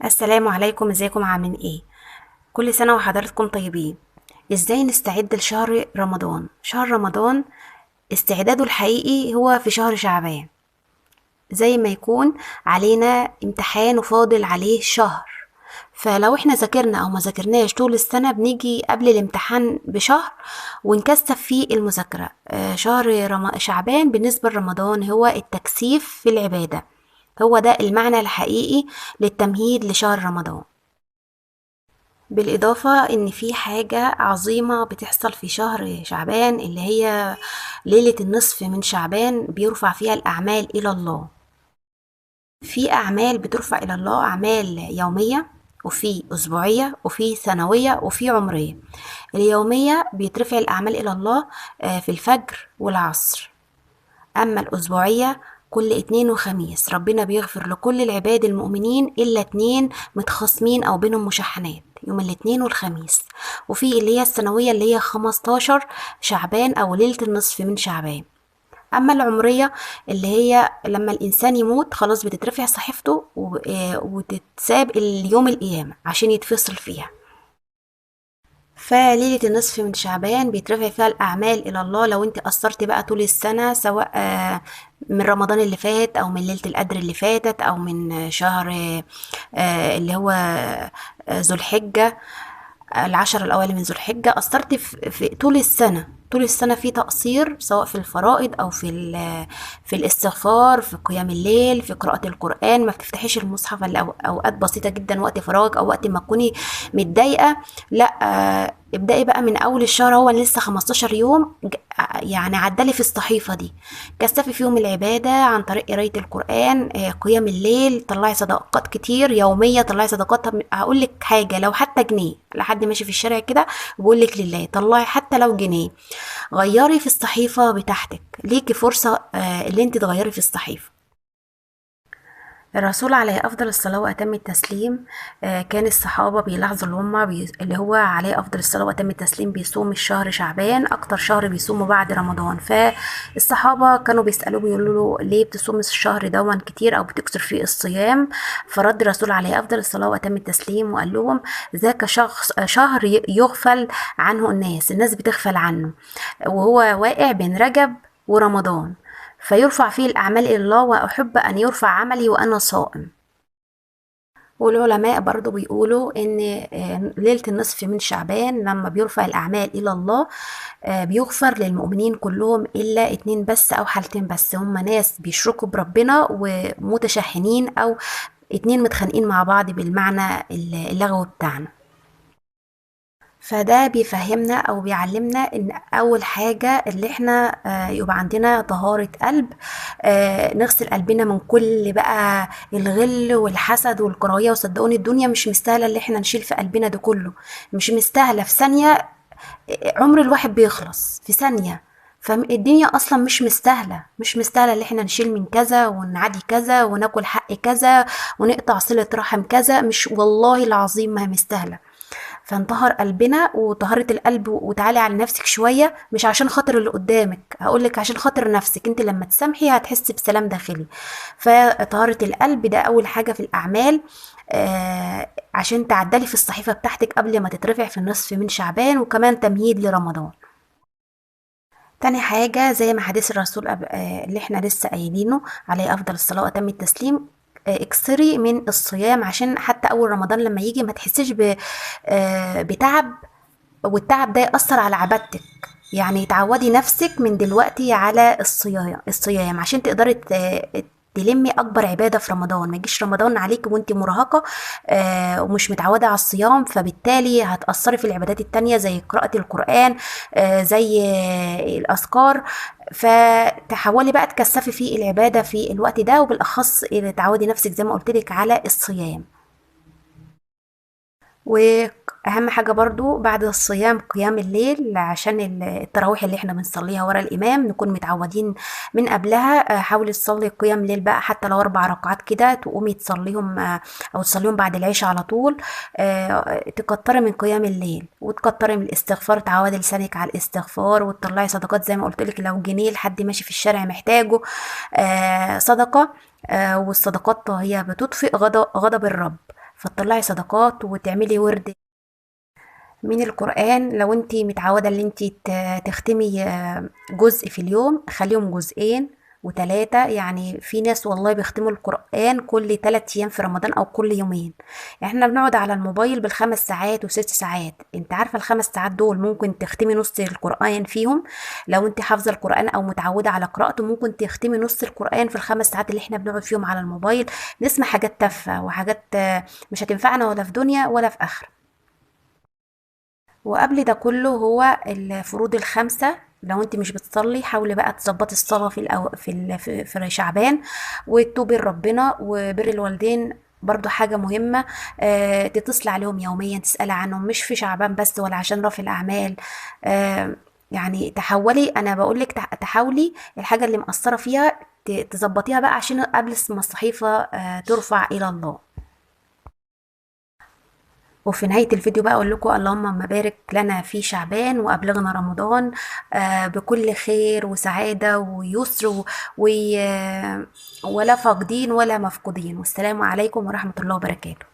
السلام عليكم، ازيكم عاملين ايه؟ كل سنة وحضراتكم طيبين. ازاي نستعد لشهر رمضان؟ شهر رمضان استعداده الحقيقي هو في شهر شعبان، زي ما يكون علينا امتحان وفاضل عليه شهر. فلو احنا ذاكرنا او ما ذاكرناش طول السنة بنيجي قبل الامتحان بشهر ونكثف فيه المذاكرة. شهر شعبان بالنسبة لرمضان هو التكثيف في العبادة، هو ده المعنى الحقيقي للتمهيد لشهر رمضان. بالإضافة إن في حاجة عظيمة بتحصل في شهر شعبان، اللي هي ليلة النصف من شعبان بيرفع فيها الأعمال إلى الله. في أعمال بترفع إلى الله، أعمال يومية وفي أسبوعية وفي سنوية وفي عمرية. اليومية بيترفع الأعمال إلى الله في الفجر والعصر. أما الأسبوعية كل اتنين وخميس ربنا بيغفر لكل العباد المؤمنين إلا اتنين متخاصمين أو بينهم مشاحنات، يوم الاتنين والخميس. وفي اللي هي السنوية اللي هي 15 شعبان أو ليلة النصف من شعبان. أما العمرية اللي هي لما الإنسان يموت خلاص بتترفع صحيفته وتتساب اليوم القيامة عشان يتفصل فيها. فليلة النصف من شعبان بيترفع فيها الأعمال إلى الله. لو انت قصرت بقى طول السنة، سواء من رمضان اللي فات أو من ليلة القدر اللي فاتت أو من شهر اللي هو ذو الحجة، العشر الأوائل من ذو الحجة، قصرت في طول السنة. طول السنة في تقصير، سواء في الفرائض أو في الاستغفار، في قيام الليل، في قراءة القرآن. ما بتفتحيش المصحف إلا أوقات بسيطة جدا، وقت فراغك أو وقت ما تكوني متضايقة. لا، ابدأي بقى من أول الشهر، هو لسه 15 يوم يعني عدلي في الصحيفة دي. كثفي فيهم العبادة عن طريق قراية القرآن، قيام الليل، طلعي صدقات كتير يومية، طلعي صدقات. هقول لك حاجة، لو حتى جنيه، لحد ماشي في الشارع كده بقول لك لله طلعي حتى لو جنيه، غيري في الصحيفة بتاعتك. ليكي فرصة اللي انت تغيري في الصحيفة. الرسول عليه أفضل الصلاة وأتم التسليم كان الصحابة بيلاحظوا اللي هما اللي هو عليه أفضل الصلاة وأتم التسليم بيصوم الشهر شعبان أكتر شهر بيصومه بعد رمضان. فالصحابة كانوا بيسألوه بيقولوا له ليه بتصوم الشهر دون كتير أو بتكثر فيه الصيام؟ فرد الرسول عليه أفضل الصلاة وأتم التسليم وقال لهم ذاك شهر يغفل عنه الناس بتغفل عنه، وهو واقع بين رجب ورمضان، فيرفع فيه الأعمال إلى الله، وأحب أن يرفع عملي وأنا صائم. والعلماء برضو بيقولوا إن ليلة النصف من شعبان لما بيرفع الأعمال إلى الله بيغفر للمؤمنين كلهم إلا اتنين بس أو حالتين بس، هم ناس بيشركوا بربنا ومتشاحنين، أو اتنين متخانقين مع بعض بالمعنى اللغوي بتاعنا. فده بيفهمنا او بيعلمنا ان اول حاجة اللي احنا يبقى عندنا طهارة قلب، نغسل قلبنا من كل بقى الغل والحسد والكراهية. وصدقوني الدنيا مش مستاهلة اللي احنا نشيل في قلبنا ده كله، مش مستاهلة. في ثانية عمر الواحد بيخلص في ثانية. فالدنيا اصلا مش مستاهله اللي احنا نشيل من كذا ونعدي كذا وناكل حق كذا ونقطع صلة رحم كذا، مش والله العظيم ما هي مستاهله. فنطهر قلبنا وطهارة القلب، وتعالي على نفسك شوية، مش عشان خاطر اللي قدامك، هقولك عشان خاطر نفسك انت. لما تسامحي هتحسي بسلام داخلي. فطهارة القلب ده أول حاجة في الأعمال، عشان تعدلي في الصحيفة بتاعتك قبل ما تترفع في النصف من شعبان، وكمان تمهيد لرمضان. تاني حاجة زي ما حديث الرسول اللي احنا لسه قايلينه عليه أفضل الصلاة وأتم التسليم، اكسري من الصيام عشان حتى أول رمضان لما يجي ما تحسيش بتعب، والتعب ده يأثر على عبادتك. يعني تعودي نفسك من دلوقتي على الصيام عشان تقدري تلمي اكبر عباده في رمضان. ما يجيش رمضان عليك وانت مرهقه ومش متعوده على الصيام، فبالتالي هتاثري في العبادات التانية زي قراءه القران، زي الاذكار. فتحاولي بقى تكثفي في العباده في الوقت ده، وبالاخص تعودي نفسك زي ما قلت لك على الصيام. واهم حاجة برضو بعد الصيام قيام الليل، عشان التراويح اللي احنا بنصليها ورا الامام نكون متعودين من قبلها. حاولي تصلي قيام الليل بقى حتى لو 4 ركعات كده، تقومي تصليهم او تصليهم بعد العشاء على طول. تكتري من قيام الليل وتكتري من الاستغفار، تعودي لسانك على الاستغفار، وتطلعي صدقات زي ما قلت لك. لو جنيه لحد ماشي في الشارع محتاجه صدقة. والصدقات هي بتطفئ غضب الرب. فتطلعي صدقات وتعملي ورد من القرآن. لو انت متعودة ان انت تختمي جزء في اليوم، خليهم جزئين وتلاتة. يعني في ناس والله بيختموا القرآن كل 3 أيام في رمضان أو كل يومين. احنا بنقعد على الموبايل بال5 ساعات و6 ساعات. انت عارفة ال5 ساعات دول ممكن تختمي نص القرآن فيهم. لو انت حافظة القرآن أو متعودة على قراءته ممكن تختمي نص القرآن في ال5 ساعات اللي احنا بنقعد فيهم على الموبايل، نسمع حاجات تافهة وحاجات مش هتنفعنا ولا في دنيا ولا في آخرة. وقبل ده كله هو الفروض الخمسة. لو انت مش بتصلي حاولي بقى تظبطي الصلاة في شعبان، وتوبي لربنا وبر الوالدين. برضو حاجة مهمة، تتصل عليهم يوميا تسألي عنهم، مش في شعبان بس ولا عشان رفع الأعمال. يعني تحولي، أنا بقولك تحاولي الحاجة اللي مقصرة فيها تظبطيها بقى عشان قبل ما الصحيفة ترفع إلى الله. وفي نهاية الفيديو بقى أقول لكم اللهم بارك لنا في شعبان وأبلغنا رمضان بكل خير وسعادة ويسر ولا فاقدين ولا مفقودين. والسلام عليكم ورحمة الله وبركاته.